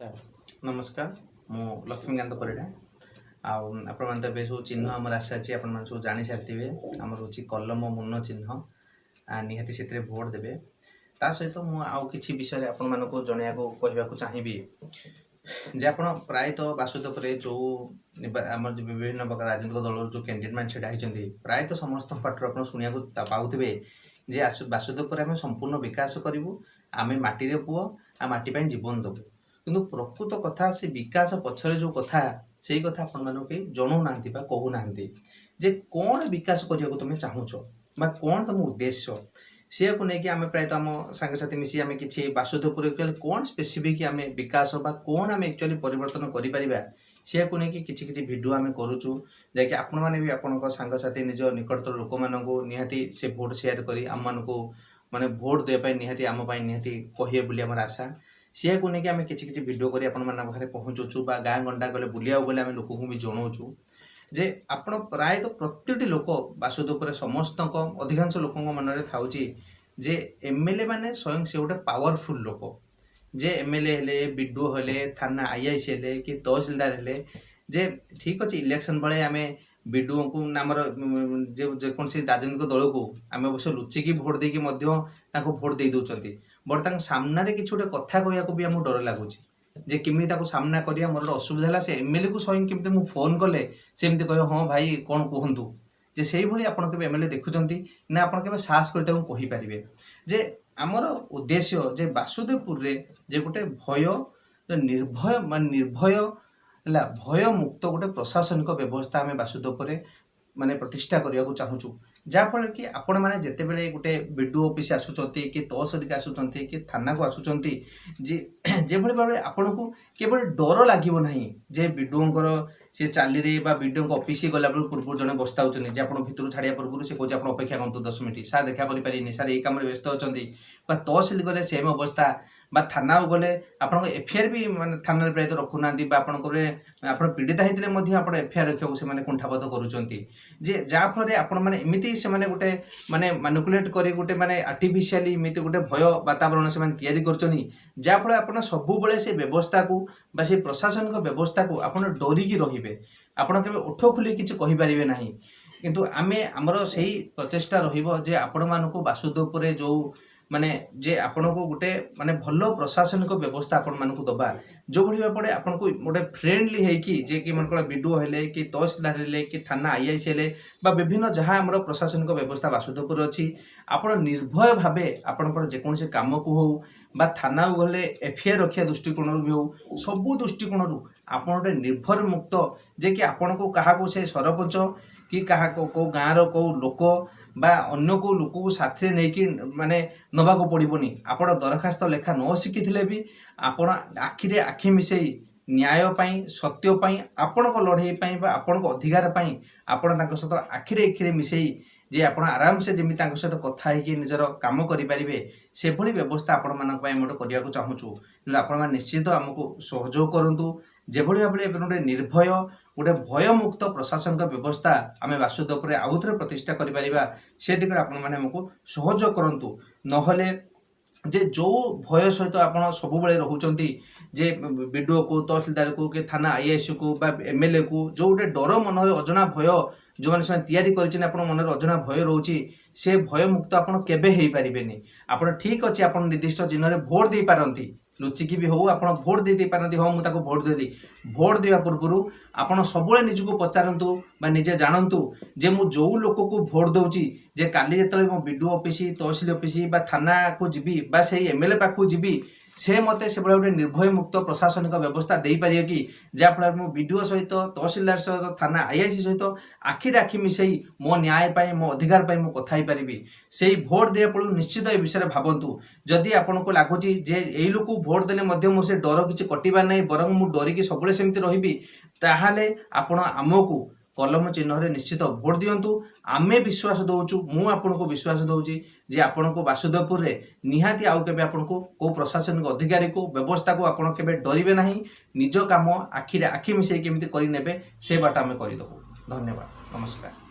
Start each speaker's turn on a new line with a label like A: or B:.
A: नमस्कार मु लक्ष्मीकांत परिडा आपण सब चिन्ह आम आशा अच्छी आप सब जानी सारी आमर हूँ कलम मुन चिन्ह निहाती से भोट देवे ता सहित मुझे विषय आपण को जनया कहवाक चाहिए जे आप प्रायतः बासुदेव जो आम विभिन्न प्रकार राजनीतिक दल जो कैंडिडेट मैंने छेड़ा होती प्रायतः समस्त पार्टी आप शुणा पाथे जे बासुदेव आम संपूर्ण विकास करूँ आम माटी पुओ आ माटी जीवन देवु किंतु प्रकृत कथा से विकास पछरे जो कथा से कथा आपण मानक जनाऊ ना कहूना जे कौन विकास करने को तुम चाहूच बा कौन तुम उद्देश्य सी को लेकिन आम प्रायतः आम सांगसाथी मिसी आम कि बासुदेवपुर एक्चुअली कौन स्पेसिफिक आम विकास बा कौन आम एक्चुअली परिवर्तन करें सी को लेकिन किसी भिड आम करुचु जैकि आपण मैंने भी आपण सांगसाथी निज निकटतर लोक मानू निहाती से भोट शेयर कर आम मानक माने भोट देवाई निहाती आम निहाती कहे बोली आम आशा सी को लेकिन आम किसी भिड कर पाखे पहुँचुचु गाँ गंडा गले बुलिया गले आम लोक भी जनाऊँ जे आपण प्राय तो प्रत्येकटी लोक बासुदेव समस्त अधिकांश लोक मन में था जे एमएलए माने स्वयं से गोटे पावरफुल लोक जे एमएलए हेले बीडीओ हेले थाना आईआईसी हेले कि तहसिलदार हेले जे ठीक अच्छे इलेक्शन बेले आम बीडीओ को नामर जेकोसी राजनीतिक दल को आम अवश्य लुचिकी भोट देकी भोट दे दौरान बट सामने किसी गोटे कथा कहूँ भी आमको डर लगुच जे किमी सामना करिया मोर असुविधा है से एमएलए को स्वयं केमती मु फोन कले सेमती कह हाँ भाई कौन कहतु जे से भाई आपड़ के एमएलए देखुंत ना आप साहस कर कहींपारे जे आमर उद्देश्य जे बासुदेवपुर रे जे गोटे भय निर्भय मान निर्भय है भय मुक्त गोटे प्रशासनिक व्यवस्था आम बासुदेवपुर माने प्रतिष्ठा करने को चाहूँ जहाँफल कि आपण मैंने जिते बड़े गोटे बीडीओ ऑफिस आसुँच कि तहसिल के आसुँच कि थाना को आसुँच जे भाव आपन को केवल डर लगे ना जे बीडीओर सी चाली बीडीओ ऑफिस गला पूर्व जड़े बस्ता होती जे आप भितर छाड़ा पूर्व से कहे आप अपेक्षा करते 10 मिनट सार देखा करें सार ये कम व्यस्त अच्छा तहसिल गले सेम अवस्था बा थाना गले आप एफआईआर भी माने थाना प्रायत रखुना आप पीड़िता होते आप एफआईआर रखा से कुंठाबद्ध करुँचे जहाँफल आपण मैंने एमती से गोटे माने मानिपुलेट कर गोटे माने आर्टिफिशियली एमती गोटे भय वातावरण से तैयारी कर जहाँफल आप सबुबले से व्यवस्था को बा से प्रशासनिक व्यवस्था को आप डरिकी रे आपड़ के ओठ खोली किसी कहींपारे ना किंतु आमे आमर से प्रचेषा रे आपण मानक बासुदेवपुर जो माने जे आपण को गोटे माने भल प्रशासनिक व्यवस्था आपण मानक दबा जो भाई भाव आपन को गोटे फ्रेंडली है जे कि मन बीडीओ हेले कि तहसिलदार हेले कि थाना आईआईसी हेले बा विभिन्न जहाँ आम प्रशासनिक व्यवस्था बासुदेवपुर अच्छी आपड़ निर्भय भाव आपंकर जेकोसी कम को हो बा थाना गले एफआईआर रखा दृष्टिकोण भी हो सबू दृष्टिकोण आप गोटे निर्भर मुक्त जे कि आपण को क्या से सरपंच कि क्या कौ गाँव कौ लोक बा अन्य को लोक को साथी नहीं माने नवा को पड़ोनी आप दरखास्त लेखा न शिखी भी आपण आखिरे आखि मिसई न्यायपाई सत्यपाई आपण को लड़ाई आपण को अधिकार आपण सहित आखिरे आखिरे मिसई जे आप आराम से जमी सहित कथा है निजर कम करें से भली व्यवस्था आपण मानक करने को चाहूँ आपण निश्चित आमको सहयोग करूँ जो भाव गोटे निर्भय गोटे भयमुक्त प्रशासनिक व्यवस्था आम बासुदेवपुर आउ थे प्रतिष्ठा करें से दिगरे आपको सहयोग करूँ नहले जे जो भय सहित आप सब रोचे जे बीडीओ को तहसिलदार को कि थाना आईआईसी को बा एमएलए को जो गोटे डर मन अजना भय जो मैंने तैयारी कर मन अजना भय रोचे से भय मुक्त आप केवे आप ठीक अच्छे आप निर्दिष्ट चिन्ह भोट दे पारती लुचिकी भी हो आप भोट दे पारती हाँ मुझे भोट देली भोट देवा पूर्व आप सब निजक पचारतु निजे जानतु जे मु जो लोक को भोट दूची जे काली जो मो बीडीओ ऑफिस तहसिल ऑफिस बा थाना को जीवी बा से एमएलए पाखु जीवी से मते से गोटे निर्भय मुक्त प्रशासनिक व्यवस्था दे पारे कि जहाँफल मो बीडीओ सहित तहसिलदार सहित थाना आईआईसी सहित आखिरे आखि मिसई मो न्याय पाई मो अधिकार पाई मो कथा पारि से भोट दे पड़ू निश्चित ए विषय भावतु जदि आपन को लगुच जे यही लोक भोट देले मोर डर किसी कटार ना बर मु डरिकी सब सेमती रही ताहले आपण आमको कलम चिन्ह निश्चित भोट दिंतु आमे विश्वास दौचु मु आपन को विश्वास दौची जे आपण को बासुदेवपुर रे निहाती आउ केबे आपन को प्रशासनिक अधिकारी को व्यवस्था को आपण केबे डरिबे नाही निज काम आखिरे आखि मिसई केमिति करि नेबे से बाट आमे करि दबु। धन्यवाद। नमस्कार।